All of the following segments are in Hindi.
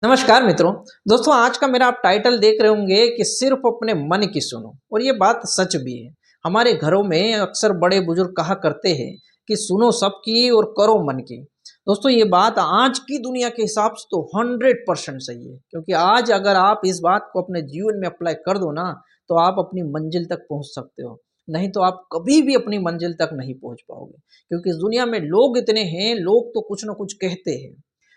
नमस्कार मित्रों। दोस्तों आज का मेरा आप टाइटल देख रहे होंगे कि सिर्फ अपने मन की सुनो, और ये बात सच भी है। हमारे घरों में अक्सर बड़े बुजुर्ग कहा करते हैं कि सुनो सबकी और करो मन की। दोस्तों ये बात आज की दुनिया के हिसाब से तो 100% सही है, क्योंकि आज अगर आप इस बात को अपने जीवन में अप्लाई कर दो ना, तो आप अपनी मंजिल तक पहुंच सकते हो। नहीं तो आप कभी भी अपनी मंजिल तक नहीं पहुंच पाओगे, क्योंकि इस दुनिया में लोग इतने हैं, लोग तो कुछ ना कुछ कहते हैं।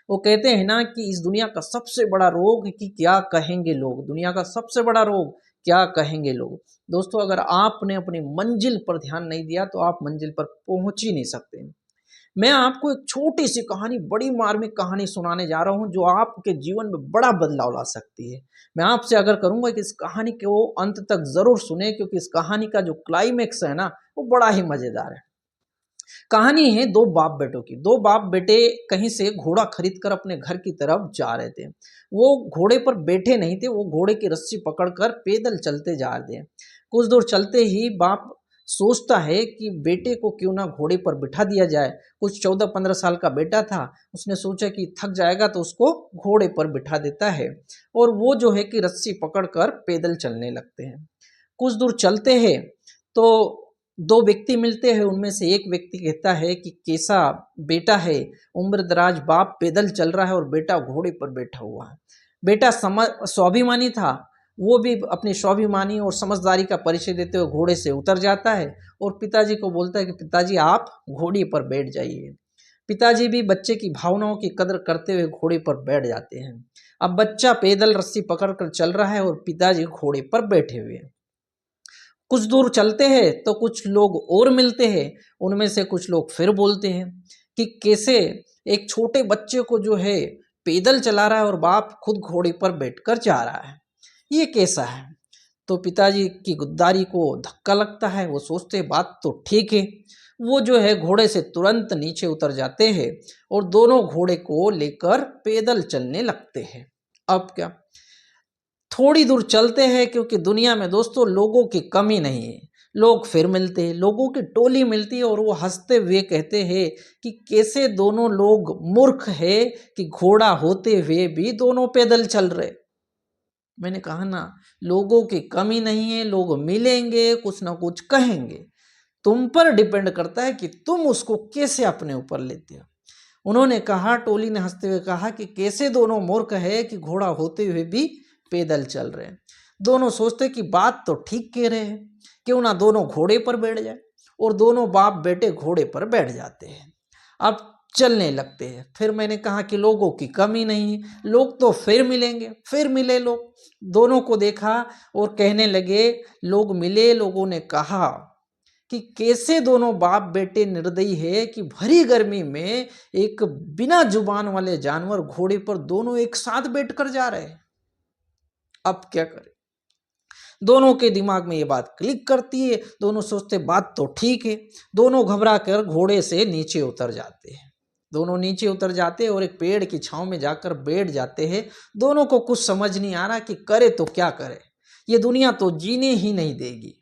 वो कहते हैं ना कि इस दुनिया का सबसे बड़ा रोग कि क्या कहेंगे लोग, दुनिया का सबसे बड़ा रोग क्या कहेंगे लोग। दोस्तों अगर आपने अपनी मंजिल पर ध्यान नहीं दिया तो आप मंजिल पर पहुंच ही नहीं सकते। मैं आपको एक छोटी सी कहानी, बड़ी मार्मिक कहानी सुनाने जा रहा हूं जो आपके जीवन में बड़ा बदलाव ला सकती है। मैं आपसे अगर करूंगा कि इस कहानी को अंत तक जरूर सुने, क्योंकि इस कहानी का जो क्लाइमेक्स है ना, वो बड़ा ही मजेदार है। कहानी है दो बाप बेटों की। दो बाप बेटे कहीं से घोड़ा खरीद कर अपने घर की तरफ जा रहे थे। वो घोड़े पर बैठे नहीं थे, वो घोड़े की रस्सी पकड़कर पैदल चलते जा रहे थे। कुछ दूर चलते ही बाप सोचता है कि बेटे को क्यों ना घोड़े पर बिठा दिया जाए। कुछ 14-15 साल का बेटा था। उसने सोचा कि थक जाएगा तो उसको घोड़े पर बिठा देता है, और वो जो है कि रस्सी पकड़कर पैदल चलने लगते हैं। कुछ दूर चलते हैं तो दो व्यक्ति मिलते हैं। उनमें से एक व्यक्ति कहता है कि कैसा बेटा है, उम्र दराज बाप पैदल चल रहा है और बेटा घोड़े पर बैठा हुआ है। बेटा स्वाभिमानी था। वो भी अपनी स्वाभिमानी और समझदारी का परिचय देते हुए घोड़े से उतर जाता है और पिताजी को बोलता है कि पिताजी आप घोड़े पर बैठ जाइए। पिताजी भी बच्चे की भावनाओं की कदर करते हुए घोड़े पर बैठ जाते हैं। अब बच्चा पैदल रस्सी पकड़कर चल रहा है और पिताजी घोड़े पर बैठे हुए हैं। कुछ दूर चलते हैं तो कुछ लोग और मिलते हैं। उनमें से कुछ लोग फिर बोलते हैं कि कैसे एक छोटे बच्चे को जो है पैदल चला रहा है और बाप खुद घोड़े पर बैठकर जा रहा है, ये कैसा है। तो पिताजी की गुद्दारी को धक्का लगता है। वो सोचते हैं बात तो ठीक है। वो जो है घोड़े से तुरंत नीचे उतर जाते हैं और दोनों घोड़े को लेकर पैदल चलने लगते हैं। अब क्या, थोड़ी दूर चलते हैं, क्योंकि दुनिया में दोस्तों लोगों की कमी नहीं है। लोग फिर मिलते हैं, लोगों की टोली मिलती है और वो हंसते हुए कहते हैं कि कैसे दोनों लोग मूर्ख है कि घोड़ा होते हुए भी दोनों पैदल चल रहे। मैंने कहा ना, लोगों की कमी नहीं है, लोग मिलेंगे, कुछ ना कुछ कहेंगे। तुम पर डिपेंड करता है कि तुम उसको कैसे अपने ऊपर लेते हो। उन्होंने कहा, टोली ने हंसते हुए कहा कि कैसे दोनों मूर्ख है कि घोड़ा होते हुए भी पैदल चल रहे हैं। दोनों सोचते कि बात तो ठीक कह रहे हैं, क्यों ना दोनों घोड़े पर बैठ जाए। और दोनों बाप बेटे घोड़े पर बैठ जाते हैं। अब चलने लगते हैं। फिर मैंने कहा कि लोगों की कमी नहीं है, लोग तो फिर मिलेंगे। फिर मिले लोग, दोनों को देखा और कहने लगे। लोग मिले, लोगों ने कहा कि कैसे दोनों बाप बेटे निर्दयी है कि भरी गर्मी में एक बिना जुबान वाले जानवर घोड़े पर दोनों एक साथ बैठकर जा रहे हैं। अब क्या करें। दोनों के दिमाग में ये बात क्लिक करती है। दोनों सोचते बात तो ठीक है। दोनों घबरा कर घोड़े से नीचे उतर जाते हैं। दोनों नीचे उतर जाते हैं और एक पेड़ की छांव में जाकर बैठ जाते हैं। दोनों को कुछ समझ नहीं आ रहा कि करे तो क्या करे, ये दुनिया तो जीने ही नहीं देगी।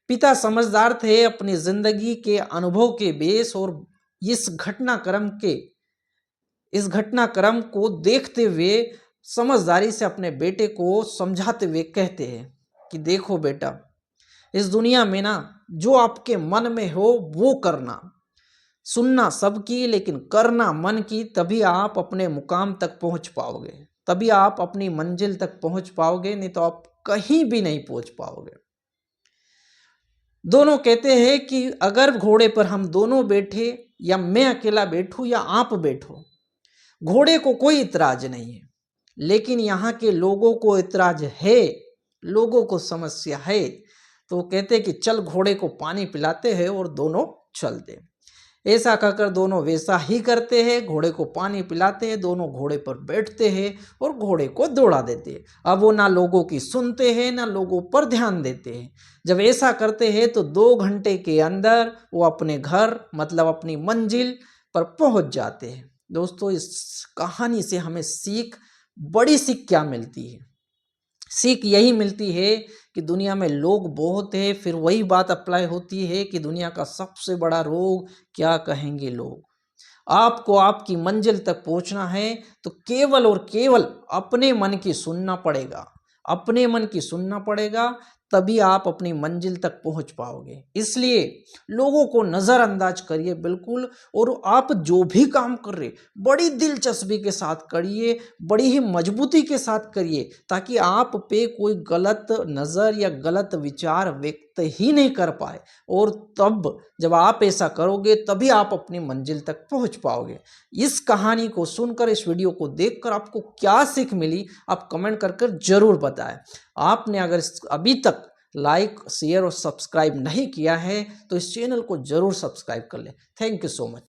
पिता समझदार थे, अपनी जिंदगी के अनुभव के बेस और इस घटनाक्रम के इस घटनाक्रम को देखते हुए समझदारी से अपने बेटे को समझाते हुए कहते हैं कि देखो बेटा, इस दुनिया में ना जो आपके मन में हो वो करना। सुनना सबकी लेकिन करना मन की, तभी आप अपने मुकाम तक पहुंच पाओगे, तभी आप अपनी मंजिल तक पहुंच पाओगे, नहीं तो आप कहीं भी नहीं पहुंच पाओगे। दोनों कहते हैं कि अगर घोड़े पर हम दोनों बैठे, या मैं अकेला बैठूं या आप बैठो, घोड़े को कोई इतराज नहीं है। लेकिन यहाँ के लोगों को इतराज है, लोगों को समस्या है। तो कहते कि चल घोड़े को पानी पिलाते हैं और दोनों चलते। ऐसा कहकर दोनों वैसा ही करते हैं। घोड़े को पानी पिलाते हैं, दोनों घोड़े पर बैठते हैं और घोड़े को दौड़ा देते हैं। अब वो ना लोगों की सुनते हैं ना लोगों पर ध्यान देते हैं। जब ऐसा करते हैं तो 2 घंटे के अंदर वो अपने घर, मतलब अपनी मंजिल पर पहुंच जाते हैं। दोस्तों इस कहानी से हमें बड़ी सीख क्या मिलती है? सीख यही मिलती है कि दुनिया में लोग बहुत है, फिर वही बात अप्लाई होती है कि दुनिया का सबसे बड़ा रोग क्या कहेंगे लोग। आपको आपकी मंजिल तक पहुंचना है तो केवल और केवल अपने मन की सुनना पड़ेगा, अपने मन की सुनना पड़ेगा, तभी आप अपनी मंजिल तक पहुंच पाओगे। इसलिए लोगों को नज़रअंदाज करिए बिल्कुल, और आप जो भी काम कर रहे बड़ी दिलचस्पी के साथ करिए, बड़ी ही मजबूती के साथ करिए, ताकि आप पे कोई गलत नज़र या गलत विचार व्यक्त ही नहीं कर पाए। और तब जब आप ऐसा करोगे तभी आप अपनी मंजिल तक पहुंच पाओगे। इस कहानी को सुनकर, इस वीडियो को देखकर आपको क्या सीख मिली, आप कमेंट कर जरूर बताएं। आपने अगर अभी तक लाइक, शेयर और सब्सक्राइब नहीं किया है तो इस चैनल को जरूर सब्सक्राइब कर लें। Thank you so much.